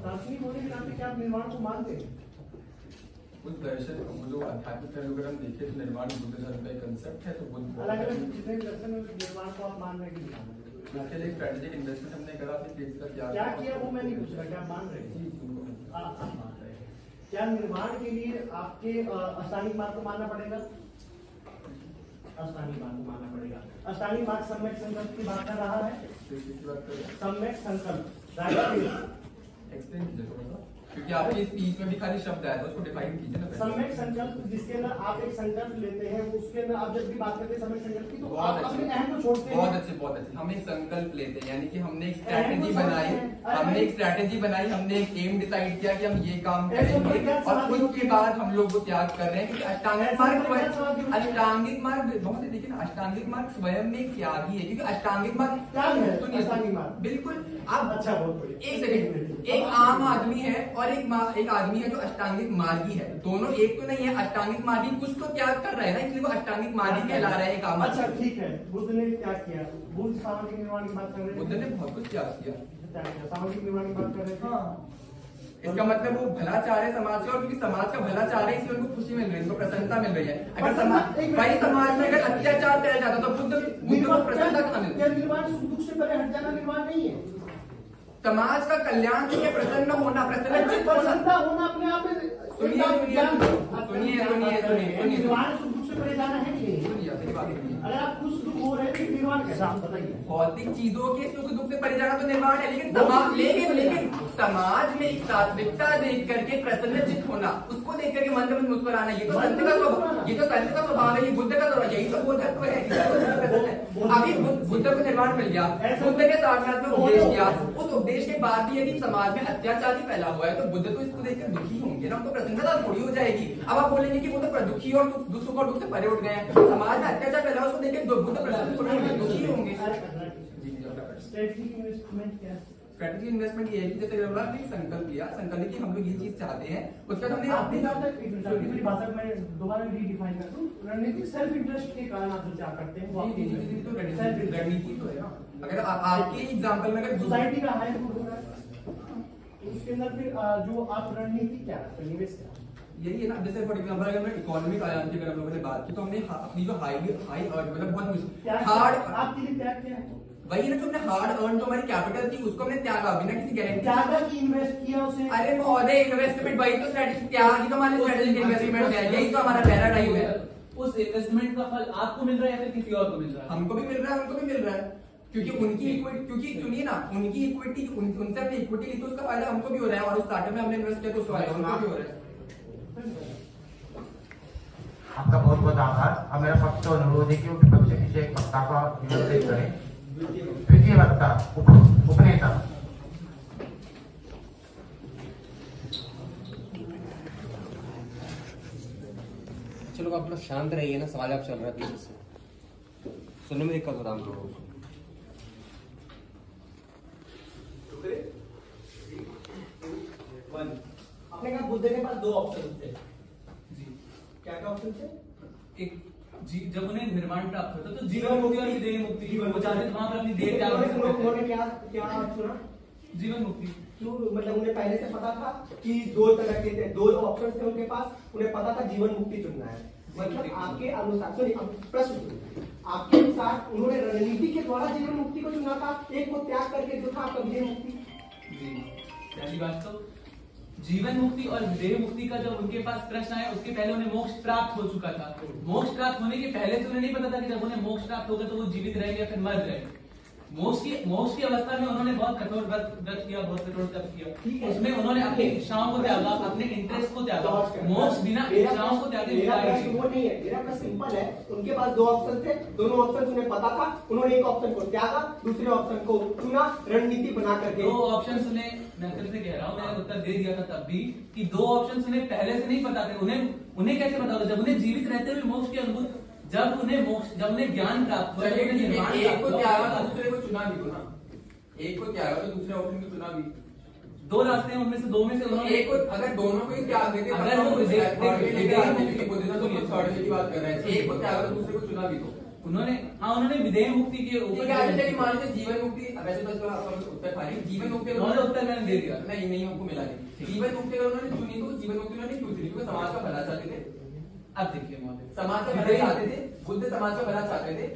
दार्शनिक होने के नाते क्या आप निर्वाण को मानते हैं? उस दर्शन वो जो आध्यात्मिक धर्म अगर हम देखें तो निर्वाण बुद्ध धर्म का एक कंसेप्ट है। तो अलग अलग जितने भी दर्शन में निर्वाण को आप मान रहे हैं कि नहीं मान रहे? उसके लिए स्ट्रेटेजिक इन्वेस्टमेंट हमने करा, क्या किया वो मैं नहीं पूछ रहा, क्या मान रहे हैं? आप मान रहे हैं। क्या निर्वाण के लिए आपके अष्टांगिक मार्ग को मानना पड़ेगा? अष्टांगिक मार्ग को मानना पड़ेगा। अष्टांगिक मार्ग सम्यक संकल्प की बात कर रहा है। सम्यक संकल्प एक्सप्लेन कीजिए थोड़ा सा, क्योंकि आपकी स्पीच में भी खाली शब्द आया था, उसको डिफाइन कीजिए ना। सम्यक संकल्प जिसके अंदर आप एक संकल्प लेते हैं, उसके अंदर आप जब भी बात करते हैं सम्यक संकल्प की, तो आप अपने अहम को छोड़ते हैं। बहुत अच्छे। हम एक संकल्प लेते हैं, यानी कि हमने एक स्ट्रैटेजी बनाई, हमने एक एम डिसाइड किया कि हम ये काम करेंगे, और उसके बाद हम लोग वो त्याग कर रहे हैं। क्योंकि अष्टांगिक मार्ग बहुत है, लेकिन अष्टांगिक मार्ग स्वयं में एक त्याग ही है। क्योंकि अष्टांगिक मार्ग त्याग है, अष्टांगिक मार्ग बिल्कुल। आप अच्छा बहुत बढ़िया। एक सेकंड, एक आम आदमी है और एक आदमी है जो अष्टांगिक मार्गी है, दोनों एक तो नहीं है। अष्टांगिक मार्गी कुछ तो त्याग कर रहा है ना, इसलिए वो अष्टांगिक मार्गी कहला रहा है। काम अच्छा ठीक है, बुद्ध ने त्याग किया। बुद्ध सामाजिक निर्माण की बात कर रहे हैं। बुद्ध ने बहुत कुछ त्याग किया, सामाजिक निर्माण की बात कर रहे थे। इसका मतलब वो भला चाह रहे समाज का, और क्योंकि समाज का भला चाह रहे हैं इसलिए उनको खुशी मिल रही है, उनको प्रसन्नता मिल रही है। अगर समाज में अगर अत्याचार किया जाता तो बुद्ध को प्रसन्नता कहाँ मिलती? निर्माण सुख दुख से परे हट जाना निर्माण नहीं है। समाज का कल्याण के लिए प्रसन्नता होना अपने आप में। सुनिए, निर्वाण सुख दुख से परे जाना है कि नहीं? अगर आप खुश दुख हो रहे हैं निर्वाण कैसा, आप बताइए। भौतिक चीजों के सुख दुख से परे जाना तो निर्वाण है, लेकिन समाज में एक सात्विकता देख करके प्रसन्नचित होना, उसको देख करके मन में मुस्कुराना, ये तो संत का स्वभाव है, ये बुद्ध का स्वभाव, यही तो बोधत्व है। अभी बुद्ध को निर्वाण मिल गया, बुद्ध के साक्षात में उपदेश किया, उस उपदेश के बाद भी यदि समाज में अत्याचार ही फैला हुआ है तो बुद्ध तो इसको देखकर दुखी होंगे ना, उनको प्रसन्नता थोड़ी हो जाएगी। अब आप बोलेंगे कि वो तो दुखी और सुख और दुख से परे उठ गए हैं, समाज में अत्याचार फैला उसको देखकर बुद्ध प्रसन्न थोड़ी होंगे, दुखी होंगे। स्ट्रेटेजी इन्वेस्टमेंट ये है कि जैसे संकल्प लिया, संकल्प की हम लोग ये चीज चाहते हैं, उसका हमने अपनी भाषा में दोबारा रीडिफाइन कर दूं, रणनीतिक सेल्फ इंटरेस्ट के कारण आप जो क्या करते हैं वो रणनीति तो है ना। अगर आपके एग्जांपल में अगर सोसाइटी का हायर गुड हो रहा है, उसके अंदर फिर जो आप रणनीति क्या है, निवेश क्या यही है ना। जैसे फॉर एग्जांपल अगर मैं इकोनॉमिक आयाम की अगर हम लोगों ने बात की, तो हमने अपनी जो हाई मतलब बहुत मुश्किल हार्ड आपके लिए त्याग क्या है? वही ना, तुमने हार्ड अर्न जो हमारी कैपिटल थी उसको हमने त्यागा बिना किसी गारंटी त्यागा की इन्वेस्ट किया उसे। अरे महोदय, इन्वेस्टमेंट वही तो स्ट्रेटेजी त्याग ही तो हमारी स्ट्रेटेजिक इन्वेस्टमेंट है, यही तो हमारा पैराडाइम है। उस इन्वेस्टमेंट का फल आपको मिल रहा है या फिर किसी और को मिल रहा है? हमको भी मिल रहा है, उनको भी मिल रहा है, क्योंकि उनकी इक्विटी, क्योंकि सुनिए ना, उनकी इक्विटी उनसे हमने इक्विटी ली तो उसका फायदा हमको भी हो रहा है, और उस स्टार्टअप में हमने इन्वेस्ट किया तो उसका फायदा हमको भी हो रहा है। आपका बहुत बहुत आभार। अब मेरा फक्त अनुरोध है कि वो विपक्ष से किसी एक वक्ता का निमंत्रित करें। द्वितीय वक्ता उपनेता। चलो आप लोग शांत रहिए ना, सवाल आप चल रहा है पीछे से, सुनने में दिक्कत हो रहा है हम लोगों को। आपने कहा बुद्ध के पास दो ऑप्शन थे जी, क्या ऑप्शन थे? एक जब उन्हें निर्वाण प्राप्त होता तो जीवन मुक्ति और देह मुक्ति, वो चाहते वहां पर अपनी देह त्याग कर सकते थे। उन्होंने क्या चुना? जीवन मुक्ति। क्यों? मतलब उन्हें पहले से पता था कि दो तरह के थे, दो ऑप्शन थे उनके पास, उन्हें पता था जीवन मुक्ति चुनना है। मतलब आपके अनुसार, प्रश्न आपके अनुसार उन्होंने रणनीति के द्वारा जीवन मुक्ति को चुना था, एक को त्याग करके जो था आपका देह मुक्ति। पहली बात तो जीवन मुक्ति और देह मुक्ति का जब उनके पास प्रश्न आया, उसके पहले उन्हें मोक्ष प्राप्त हो चुका था। मोक्ष प्राप्त होने के पहले से उन्हें नहीं पता था कि जब उन्हें मोक्ष प्राप्त होगा तो वो जीवित रहेंगे या फिर मर जाएंगे। मोक्ष की अवस्था में उन्होंने बहुत कठोर व्रत किया, बहुत कठोर तप किया, उसमें उन्होंने अपनी इच्छाओं को त्यागा, अपने इंटरेस्ट को त्यागा। मोक्ष बिना इच्छाओं को त्यागे वो नहीं है। मेरा प्रश्न सिंपल है, उनके पास दो ऑप्शन थे, दोनों ऑप्शन उन्हें पता था, उन्होंने एक ऑप्शन को त्यागा, दूसरे ऑप्शन को चुना, रणनीति बना करके। दो ऑप्शन उन्हें, मैं फिर से कह रहा हूँ, मैंने उत्तर दे दिया था तब भी कि दो ऑप्शन उन्हें पहले से नहीं पता थे। उन्हें कैसे पता होगा? जब उन्हें जीवित रहते हुए मोक्ष की अनुभूति, जब उन्हें ज्ञान प्राप्त हुआ, एक को त्यागा तो दूसरे को चुना भी तो ना, एक को त्यागा तो दूसरे ऑप्शन को चुना भी। दो रास्ते हैं, उनमें से दो में से उन्होंने एक को, अगर दोनों को ही त्याग देते, अगर वो की बात कर रहे हैं, एक को त्यागा तो दूसरे को चुना भी तो उन्होंने विधेय मुक्ति के ऊपर मान लीजिए जीवन मुक्ति, वैसे तो उत्तर खाली जीवन मुक्ति उन्होंने उत्तर मैंने दे दिया, नहीं हमको मिला नहीं। जीवन मुक्ति अगर उन्होंने चुनी तो जीवन मुक्ति उन्होंने क्यों चुनी? क्योंकि समाज का भला चाहते थे। अब देखिए महोदय, समाज का भला चाहते थे, बुद्ध समाज का भला चाहते थे।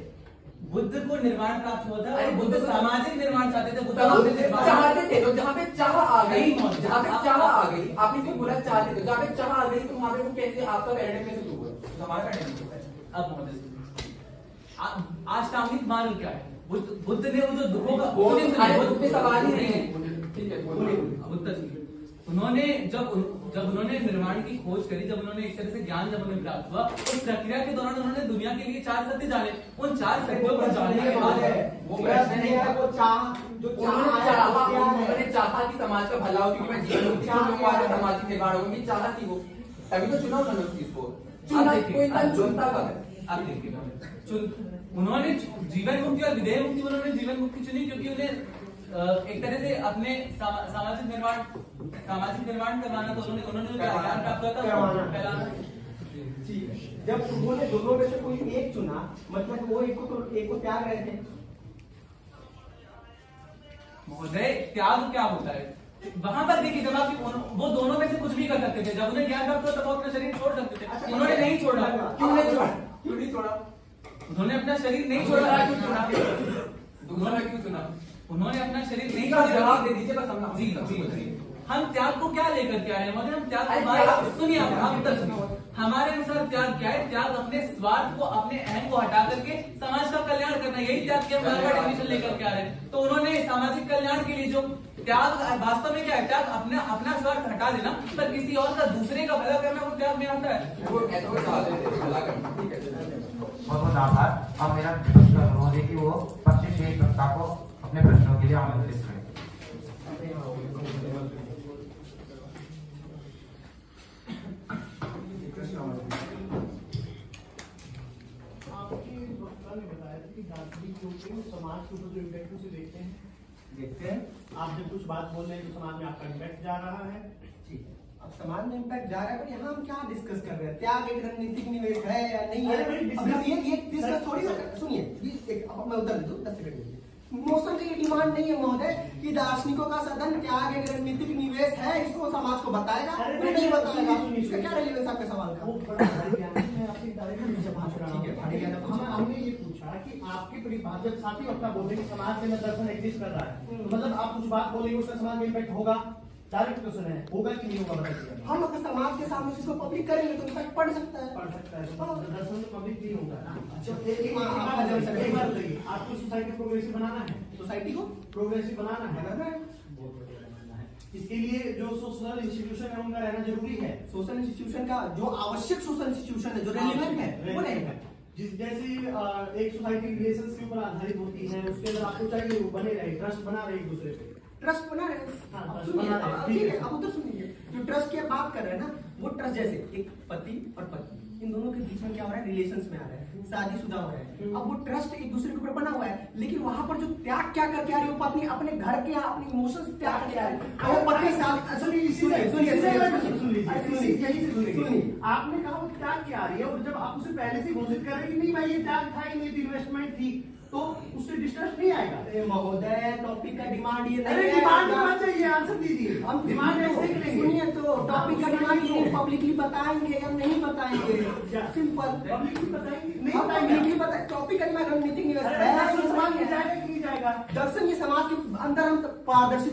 बुद्ध को निर्वाण प्राप्त हुआ था, अरे बुद्ध सामाजिक निर्माण चाहते थे, चाहते थे तो जहाँ पे चाह आ गई, जहाँ पे चाह आ गई, आपने क्यों बोला चाहते थे? जहाँ पे चाह आ गई तो वहाँ पे वो कैसे आपका पैराडाइम कैसे शुरू हुआ? हमारा पैराडाइम शुरू हुआ। अब महोदय अष्टांगिक मार्ग क्या है? बुद्ध ने वो जो दुखों का सवाल ही नहीं है, ठीक है उत्तर उन्होंने जब उन्होंने निर्माण की खोज करी, जब उन्होंने एक तरह से ज्ञान जब उन्हें प्राप्त हुआ, उस प्रक्रिया के दौरान उन्होंने दुनिया के लिए 4 सत्य जाने। उन 4 सत्यों को जानने के बाद वो प्रश्न नहीं है, वो उन्होंने चाहा कि समाज का भला हो, क्योंकि मैं जीवन मुक्ति सामाजिक निर्माण होगा, ये चाहा थी वो, तभी तो चुना उन्होंने उस चीज को। चुना कोई इंसान चुनता कब है? आप देखिए, उन्होंने जीवन मुक्ति और विधेय मुक्ति, उन्होंने जीवन मुक्ति चुनी क्योंकि उन्हें एक तरह से अपने सामाजिक निर्माण करवाना, तो उन्होंने जो ज्ञान प्राप्त हुआ था फैलाना। ठीक है, जब उन्होंने दोनों में से कोई एक चुना, मतलब वो एक को त्याग रहे थे। महोदय त्याग क्या होता है? वहां पर देखिए, जब आप वो दोनों में से कुछ भी कर सकते थे, जब उन्हें ज्ञान प्राप्त हुआ तब वो अपना शरीर छोड़ सकते थे। उन्होंने नहीं छोड़ा। क्यों नहीं छोड़ा? क्यों नहीं छोड़ा? उन्होंने अपना शरीर नहीं छोड़ा। क्यों चुना? दूसरा क्यों चुना? उन्होंने अपना शरीर नहीं छोड़ा। जवाब दे दीजिए, बस हम जी। हम त्याग को क्या लेकर के आए हैं महोदय? हम त्याग को सुनिए, आप उत्तर सुनिए। हमारे अनुसार त्याग क्या है? त्याग अपने स्वार्थ को, अपने अहम को हटा करके समाज का कल्याण करना, यही त्याग के हम डेफिनेशन लेकर के आ रहे हैं। तो उन्होंने सामाजिक कल्याण के लिए जो त्याग वास्तव में क्या है? त्याग अपना स्वार्थ हटा देना, पर किसी और का, दूसरे का भला करना, वो त्याग में आता है। बहुत बहुत आभार। अब मेरा विपक्ष का अनुरोध है कि वो पक्ष से एक वक्ता को अपने प्रश्नों के लिए आमंत्रित करें। समाज के ऊपर जो इम्पैक्ट उसे देखते हैं आप जब कुछ बात बोल रहे हैं तो समाज में आपका इम्पैक्ट जा रहा है। ठीक है, अब समाज में इम्पैक्ट जा रहा है, पर यहाँ हम क्या डिस्कस कर रहे हैं? त्याग एक रणनीतिक निवेश है या नहीं है? अब ये डिस्कस थोड़ी ना। सुनिए, मैं उत्तर दे दूं, 10 सेकंड दीजिए। मोशन की ये डिमांड नहीं है महोदय कि दार्शनिकों का सदन त्याग एक रणनीतिक निवेश है, इसको समाज को बताएगा, नहीं बताएगा। इसका क्या रेलेवेंस आपके सवाल का? हमने ये पूछा कि आपके परिभाषक साथी अपना बोल रहे समाज में दर्शन एग्जिस्ट कर रहा है, तो मतलब आप कुछ बात बोलेंगे उसका समाज में इम्पैक्ट होगा? डायरेक्ट क्वेश्चन है, होगा कि नहीं होगा बताइए। हम अगर समाज के सामने इसको पब्लिक करेंगे तो इम्पैक्ट पड़ सकता है। दर्शन में पब्लिक नहीं होगा ना। अच्छा, आपको सोसाइटी प्रोग्रेसिव बनाना है, सोसाइटी को प्रोग्रेसिव बनाना है। इसके लिए जो सोशल इंस्टीट्यूशन है उनका रहना जरूरी है। सोशल इंस्टीट्यूशन का जो आवश्यक सोशल इंस्टीट्यूशन है, जो रेलिवेंट है, वो रहेगा। जैसे एक सोसाइटी रिलेशंस के ऊपर आधारित होती है, उसके अंदर आपको चाहिए वो बने रहे, ट्रस्ट बना रहे एक दूसरे पे, ट्रस्ट बना रहे। ठीक है, अब उधर सुनिए, जो ट्रस्ट की बात कर रहे हैं ना, वो ट्रस्ट जैसे एक पति और पत्नी, इन दोनों के बीच में क्या हो रहा है? रिलेशंस में आ रहा है, शादीशुदा हो रहा है। अब वो ट्रस्ट एक दूसरे के ऊपर बना हुआ है, लेकिन वहां पर जो त्याग क्या करके आ रही है? वो पत्नी अपने घर के, अपने इमोशंस त्याग करके आ रही है। वो पत्नी सुनिए, आपने कहा वो त्याग क्या आ रही है, और जब आप उसे पहले से घोषित कर रहे हैं कि नहीं भाई ये त्याग था ही नहीं, इन्वेस्टमेंट थी, तो उससे डिस्टर्ब नहीं आएगा। महोदय, टॉपिक का डिमांड ये नहीं है। डिमांड होना चाहिए, आंसर दीजिए। हम डिमांड ऐसे करेंगे। सुनिए, तो टॉपिक का डिमांड ये पब्लिकली बताएंगे या नहीं बताएंगे? सिंपल, पब्लिकली बताएंगे नहीं पब्लिकली बताए। टॉपिक का डिमांड रणनीतिक निवेश है, समाज में जाएगा कि नहीं जाएगा? दर्शन ये समाज के अंदर हम पारदर्शी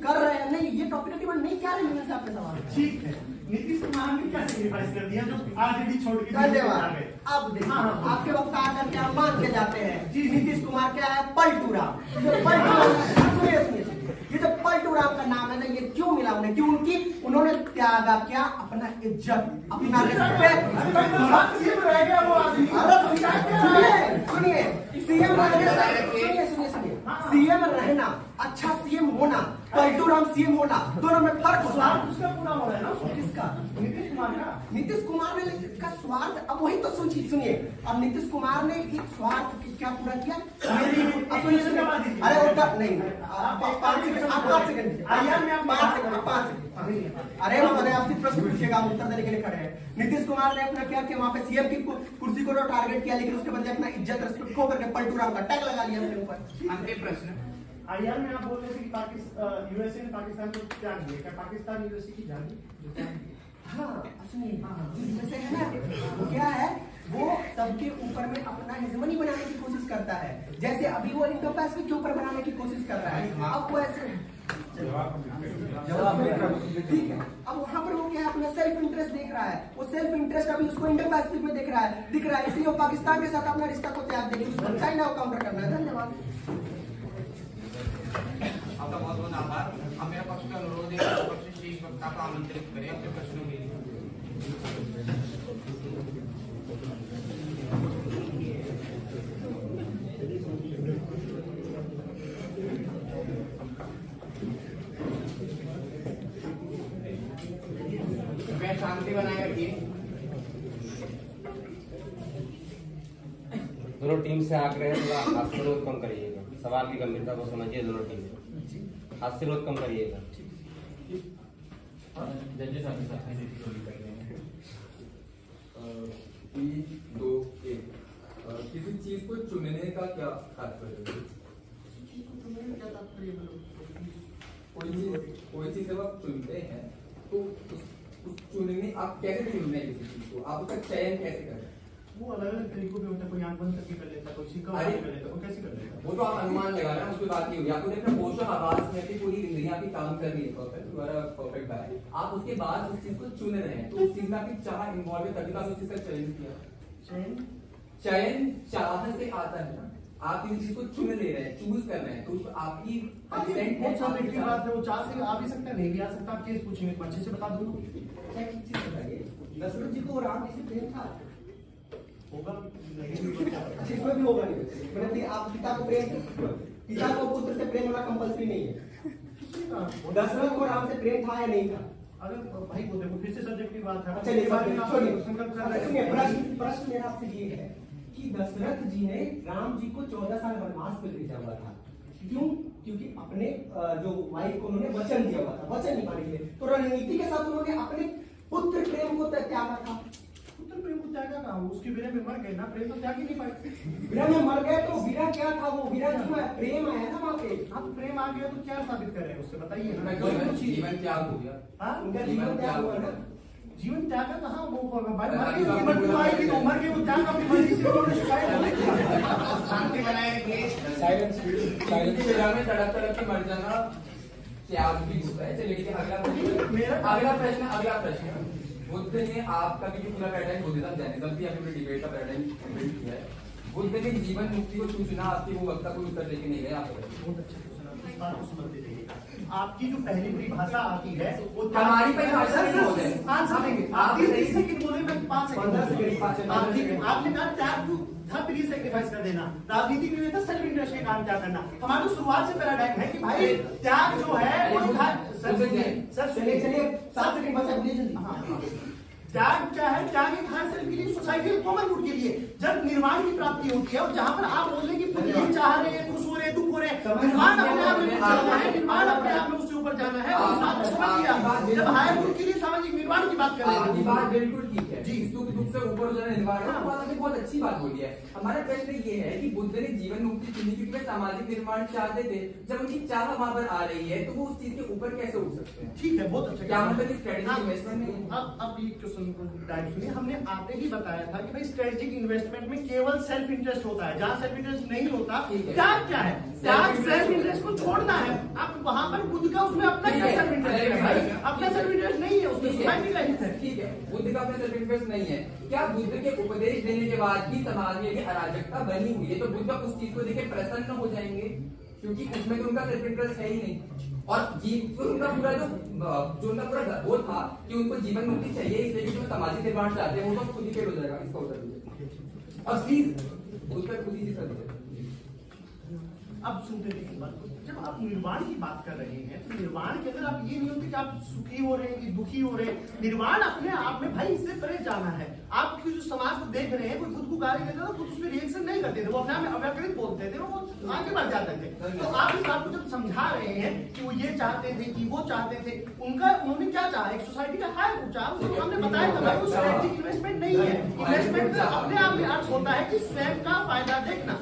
कर रहे हैं, नहीं, ये टॉपिक का डिमांड नहीं। क्या रेलेवेंस है आपके सवाल? ठीक है, नीतीश कुमार ने क्या सेक्रीफाइस कर दिया जो आरजेडी छोड़ के? धन्यवाद। अब देखिए, आपके वक्त आकर के आप मान के जाते हैं नीतीश कुमार क्या है? पलटूराम। ये जो पलटूराम का नाम है ना, ये क्यों मिला उन्हें? क्यों? उन्होंने त्यागा क्या? अपना इज्जत, अपना रिस्पेक्ट। सुनिए, सीएम रहना, अच्छा सीएम होना, पलटूराम सीएम होना, दोनों में फर्क होता है। उसका पूरा हो रहा है ना? किसका? नीतीश कुमार का। नीतीश कुमार ने का स्वार्थ, अब वही तो सोचिए, सुनिए, अब नीतीश कुमार ने एक स्वार्थ क्या पूरा किया? अरे उत्तर नहीं, 5 सेकंड, अरे महोदय, आप सिर्फ प्रश्न पूछिएगा, हम उत्तर देने के लिए खड़े हैं। नीतीश कुमार ने अपना क्या किया? वहां पे सीएम की कुर्सी को टारगेट किया, लेकिन उसके बदले अपना इज्जत रिस्पेक्ट खो करके पलटूराम का टैग लगा लिया अपने ऊपर। अंतिम प्रश्न, IR में आप बोल रहे थे कि पाकिस्तान यूएसए ने पाकिस्तान को त्याग दिया, क्या पाकिस्तान यूएसए की जानी? हाँ असली जैसे है ना, वो क्या है, वो सबके ऊपर में अपना हेजमनी बनाने की कोशिश करता है। जैसे अभी वो इंडो पैसिफिक के ऊपर बनाने की कोशिश कर रहा है। अब वो ऐसे ठीक है, अब वहां पर वो क्या है, अपना सेल्फ इंटरेस्ट देख रहा है। वो सेल्फ इंटरेस्ट अभी उसको इंडो पैसिफिक में दिख रहा है, इसलिए वो पाकिस्तान के साथ अपना रिश्ता को त्याग देगी, उसको चाइना को काउंटर करना है। धन्यवाद। आपका बहुत बहुत आभार। अब मेरा पक्ष का अनुरोध है कि पक्ष से शीर्ष वक्ता को आमंत्रित करें अपने प्रश्नों के लिए। कृपया शांति बनाए रखिए। दोनों टीम से आग्रह है, थोड़ा हास्यरोध कम करिएगा, सवाल की गंभीरता को समझिए। दोनों टीम हास्यरोध कम करिएगा। जजेस आपके साथ में थोड़ी कर रहे हैं। 3, 2, 1 किसी चीज को चुनने का क्या तात्पर्य है? कोई चीज जब आप चुनते हैं तो उस चुनने आप कैसे चुनते हैं किसी चीज को, आप उसका चयन कैसे करते हैं? वो अलग अलग तरीकों पे होता है, कोई आंख बंद करके कर लेता है, कोई सिक्का कर लेता है, वो कैसे कर लेता है? वो तो आप अनुमान लगा रहे हैं, उसकी बात नहीं होगी। आपको देखना होश और आवाज में भी पूरी जिंदगी आपकी काम कर रही है, परफेक्ट, तुम्हारा परफेक्ट है। आप उसके बाद उस चीज को चुन रहे हैं, तो उस चीज में आपकी चाह इन्वॉल्व है, तभी तो आप उस चीज का चयन किया। चयन चाह से आता है ना, आप किसी चीज को चुन ले रहे हैं, चूज कर रहे हैं, तो उसको आपकी consent है, बहुत आपकी की बात है, वो चाह से आ भी सकता है, नहीं भी आ सकता। आप केस पूछेंगे तो अच्छे से बता दूंगा। एक चीज बताइए, दशरथ जी को राम जी से प्रेम था? होगा अच्छा, इसमें भी होगा नहीं। मतलब आप पिता को पिता को पुत्र से प्रेम होना कंपल्सरी नहीं है। दशरथ को राम से प्रेम था या नहीं था? अगर भाई वो देखो फिर से सब्जेक्ट की बात है। चलिए छोड़िए, प्रश्न मेरा आपसे ये है कि दशरथ जी ने राम जी को 14 साल वनवास पे भेजा हुआ था, क्यों? क्योंकि अपने जो वाइफ को उन्होंने वचन दिया हुआ था, वचन निभाने के लिए। तो रणनीति के साथ उन्होंने अपने पुत्र प्रेम को त्यागा था। पुत्र प्रेम को त्यागा कहा, उसकी विरह में मर गए ना, प्रेम तो त्याग ही नहीं पाए। विरह में मर गए तो विरह क्या था? वो विरह में प्रेम आया ना वहाँ पे। अब प्रेम आ गया तो क्या साबित कर रहे हैं उससे, बताइए ना। जीवन त्याग हो गया। हाँ, उनका जीवन त्याग हुआ ना। जीवन त्याग कहाँ वो भाई मर गए, जीवन तो आएगी तो मर गए, वो त्याग अपनी मर्जी से उन्होंने शिकायत नहीं किया। शांति बनाए रखिए। साइलेंस में तड़प तड़प के मर जाना त्याग भी होता है। चलिए देखिए अगला प्रश्न बुद्ध ने आपका भी पूरा पैराडाइम बुद्धिज्म जैनिज्म भी अपने डिबेट का पैराडाइम बिल्ड किया है। बुद्ध ने जीवन मुक्ति को क्यों चुना? आपकी वो वक्ता कोई उत्तर लेके नहीं गए। आप बहुत अच्छा क्वेश्चन, इस बात को समझते रहिएगा। आपकी जो पहली परिभाषा आती है वो हमारी परिभाषा नहीं बोल रहे। आंसर देंगे आप 30 सेकंड बोले, मैं 5 सेकंड। आपने कहा त्याग था प्लीज सेक्रीफाइस कर देना, राजनीति में था सेल्फ इंटरेस्ट के काम क्या करना। हमारा तो शुरुआत से पैराडाइम है कि भाई त्याग जो है वो सर चलिए 7 सेकंड बचा, जल्दी। त्याग क्या है? त्याग एक हर सेल्फ के लिए, सोसाइटी के कॉमन गुड के लिए। जब निर्वाण की प्राप्ति होती है और जहां पर आप बोल रहे हैं कि ये चाह रहे हैं, खुश हो रहे हैं, दुख हो रहे हैं, निर्वाण अपने आप में जाना है, निर्वाण अपने आप में उससे ऊपर जाना है। समझ लिया, जब हायर गुड के लिए सामाजिक निर्वाण की बात कर रहे हैं, बात बिल्कुल ठीक है जी। सुख दुख से ऊपर जाना निर्वाण है, बहुत अच्छी बात बोली है। हमारा प्रश्न ये है कि बुद्ध ने जीवन मुक्ति चुनी क्योंकि वे सामाजिक निर्माण चाहते थे। जब उनकी चाह वहां पर आ रही है तो वो उस चीज के ऊपर कैसे उठ सकते हैं? ठीक है, बहुत अच्छा। क्या मतलब स्ट्रेटेजिक इन्वेस्टमेंट? अब ये क्वेश्चन डायरेक्ट सुनिए। हमने आते ही बताया था कि भाई स्ट्रेटेजिक इन्वेस्टमेंट में केवल सेल्फ इंटरेस्ट होता है, जहां सेल्फ इंटरेस्ट नहीं होता। त्याग क्या है? त्याग सेल्फ इंटरेस्ट को छोड़ना है। आप वहां पर बुद्ध का उसमें अपना सेल्फ इंटरेस्ट है भाई, अपना सेल्फ इंटरेस्ट नहीं है, उसमें सोसाइटी का हित है। ठीक है, बुद्ध का अपना सेल्फ इंटरेस्ट नहीं है। क्या बुद्ध के उपदेश देने के बाद भी समाज में भी अराजकता बनी हुई है तो बुद्ध उस चीज को देखे प्रसन्न हो जाएंगे? क्योंकि उसमें तो उनका सेल्फ इंटरेस्ट है ही नहीं। और तो उनका पूरा जो उनका पूरा वो था कि उनको जीवन मुक्ति चाहिए, इसलिए कि जो सामाजिक निर्माण चाहते हैं वो तो खुद ही फेल हो जाएगा। इसका उत्तर दीजिए और प्लीज उत्तर खुद ही चीज कर दीजिए। अब सुनते रहिए बात को। जब आप निर्वाण की बात कर रहे हैं तो निर्वाण के अंदर आप ये नहीं होते कि आप सुखी हो रहे हैं कि दुखी हो रहे हैं। निर्वाण अपने आप में भाई इससे परे जाना है। आप जो समाज को देख रहे हैं, कोई खुद को गाली देता था, खुद उसमें रिएक्शन नहीं करते थे, वो अपने आप में अव्यकृत बोलते थे, वो आगे बढ़ जाते थे। तो आप इस बात को जब समझा रहे हैं कि वो ये चाहते थे कि वो चाहते थे, उन्होंने क्या चाहा? एक सोसाइटी का हायर को चाहा। उसको हमने बताया था भाई वो स्ट्रेटेजिक इन्वेस्टमेंट नहीं है। इन्वेस्टमेंट अपने आप में अर्थ होता है कि स्वयं का फायदा देखना।